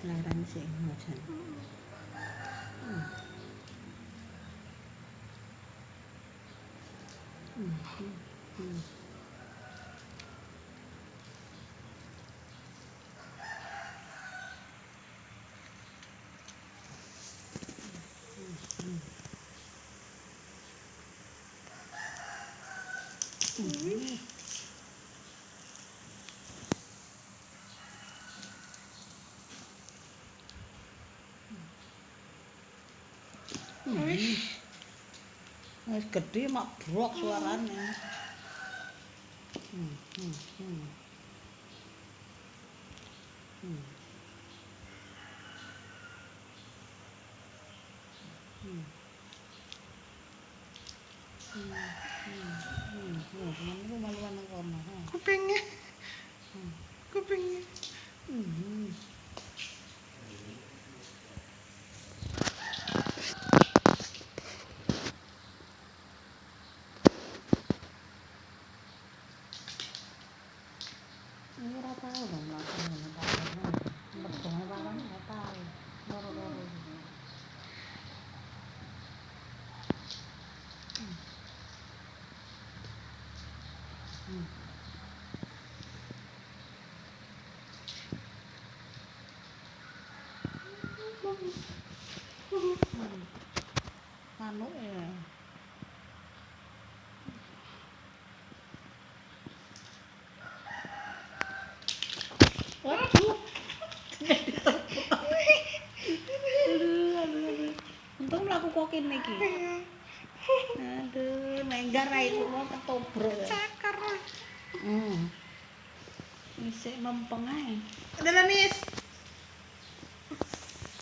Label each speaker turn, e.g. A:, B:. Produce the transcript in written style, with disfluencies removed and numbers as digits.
A: Laran sih macam. Wis gede mak brok suarane.
B: Kupingnya. Kupingnya.
A: Ora tau lho mlaku ngono ta. Lebone barang ora tau. Loro-loro. Manuk ya. Waduh. Aduh. Untung mlaku kok kene iki. Aduh, nenggar ae semua ketobro ya.
B: Cakar.
A: Isik mempeng ae.
B: Udah lah, Nis.